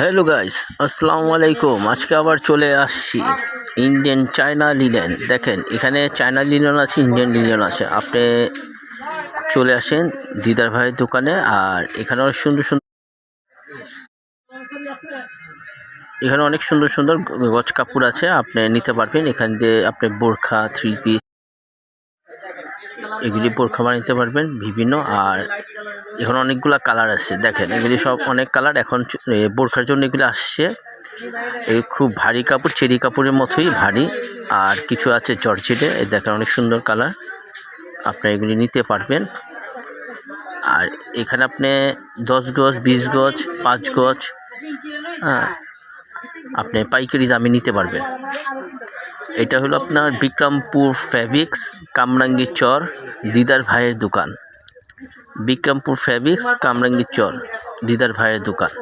Hello guys, আসসালামু আলাইকুম। আজকে আবার চলে আসছি ইন্ডিয়ান চায়না লিলেন। দেখেন এখানে চায়না লিলেন আছে, ইন্ডিয়ান লিলেন আছে। আপনি চলে আসেন দিদার ভাইয়ের দোকানে। আর এখানে অনেক সুন্দর সুন্দর গজ কাপড় আছে, আপনি নিতে পারবেন। এখান দিয়ে আপনি বোরখা, 3 পিস এগুলি বোরখা বানাইতে পারবেন বিভিন্ন। আর এখন অনেকগুলা কালার আছে, দেখেন এগুলি সব অনেক কালার। এখন বোরখার জন্য এগুলি আসছে। এই খুব ভারী কাপড়, চেরি কাপড়ের মতোই ভারী। আর কিছু আছে জর্জেটে, দেখেন অনেক সুন্দর কালার, আপনি এগুলি নিতে পারবেন। আর এখানে আপনি 10 গজ, 20 গজ, 5 গজ আপনি পাইকারি দামে নিতে পারবেন। এটা হলো আপনার বিক্রমপুর ফেব্রিক্স, কামরাঙ্গীর চর, দিদার ভাইয়ের দোকান। বিক্রমপুর ফেব্রিক্স, কামরাঙ্গীর চর, দিদার ভাইয়ের দোকান।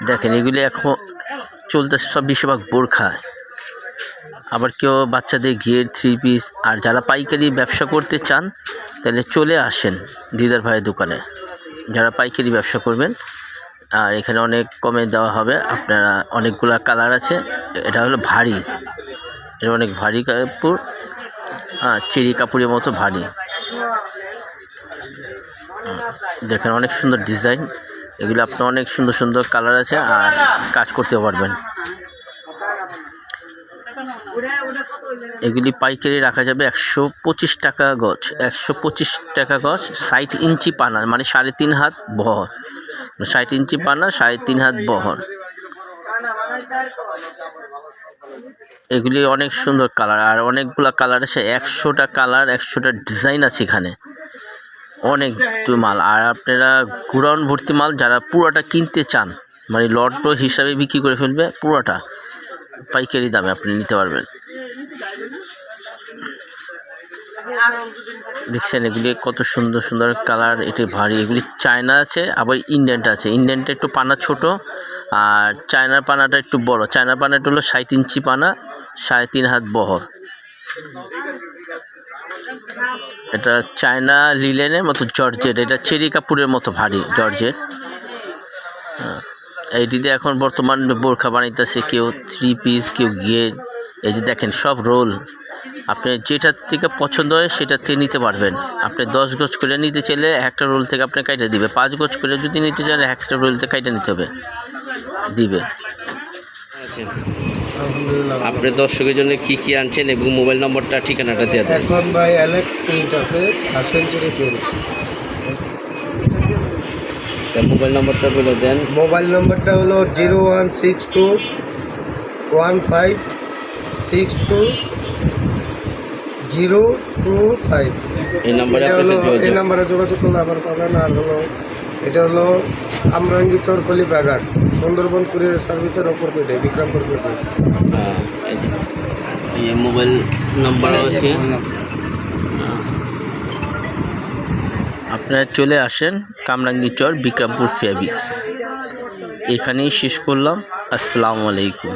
দেখেন এগুলি এখন চলতেছে সব বেশিরভাগ বোরখা। আবার কেউ বাচ্চাদের গিয়ার, 3 পিস। আর যারা পাইকারি ব্যবসা করতে চান তাহলে চলে আসেন দিদার ভাইয়ের দোকানে, যারা পাইকারি ব্যবসা করবেন। আর এখানে অনেক কমে দেওয়া হবে। আপনারা অনেকগুলা কালার আছে। এটা হলো ভারী, এটা অনেক ভারী কাপড়, চেরি কাপড়ের মতো ভারী। দেখেন অনেক সুন্দর ডিজাইন, এগুলো আপনার অনেক সুন্দর সুন্দর কালার আছে। আর কাজ করতে পারবেন। এগুলি পাইকারি রাখা যাবে 125 টাকা গজ, 125 টাকা গজ। 60 ইঞ্চি পানা, মানে 3.5 হাত বহর, 60 ইঞ্চি পানা, 3.5 হাত বহর। এগুলি অনেক সুন্দর কালার। আর অনেকগুলা কালার আছে, 100টা কালার, 100টা ডিজাইন আছে এখানে, অনেক মাল। আর আপনারা গোডাউন ভর্তি মাল, যারা পুরোটা কিনতে চান, মানে লট হিসাবে বিক্রি করে ফেলবে, পুরোটা পাইকারি দামে আপনি নিতে পারবেন। দেখছেন এগুলি কত সুন্দর সুন্দর কালার, এটি ভারী। এগুলি চায়না আছে, আবার ইন্ডিয়ানটা আছে। ইন্ডিয়ানটা একটু পানা ছোট, আর চায়নার পানাটা একটু বড়। চায়নার পানাটা হলো 60 ইঞ্চি পানা, 3.5 হাত বহর। এটা চায়না লিলেনের মতো জর্জেট, এটা চেরি কাপড়ের মতো ভারী জর্জেট। এইটিতে এখন বর্তমান বোরখা বানাইতেছে, কেউ 3 পিস, কেউ গিয়ে। এই যে দেখেন সব রোল, আপনি যেটার থেকে পছন্দ হয় সেটা থেকে নিতে পারবেন। আপনি 10 গজ করে নিতে চাইলে একটা রোল থেকে আপনি কাইটে দিবে। 5 গজ করে যদি নিতে চান একটা রোল থেকে কাইটে নিতে হবে, দিবে। আপনি দর্শকের জন্য কি কি আনছেন এবং মোবাইল নম্বরটা, ঠিকানাটা দিয়ে দেন। এখন ভাই অ্যালেক্স প্রিন্ট আছে, সেঞ্চুরি প্রিন্ট। মোবাইল নম্বরটা বলে দেন। মোবাইল নম্বরটা হলো 01621562025। এই নাম্বারে যোগাযোগ করলে আবার পাবেন। আর হলো এটা হলো কামরাঙ্গী চর, কলিবাগান, সুন্দরবন কুরিয়ার সার্ভিসের অপর পেটে, বিক্রমপুর পেটে। এই মোবাইল নাম্বার আছে, আপনারা চলে আসেন কামরাঙ্গী চর, বিক্রমপুর ফেব্রিক্স। এখানেই শেষ করলাম। আসসালামু আলাইকুম।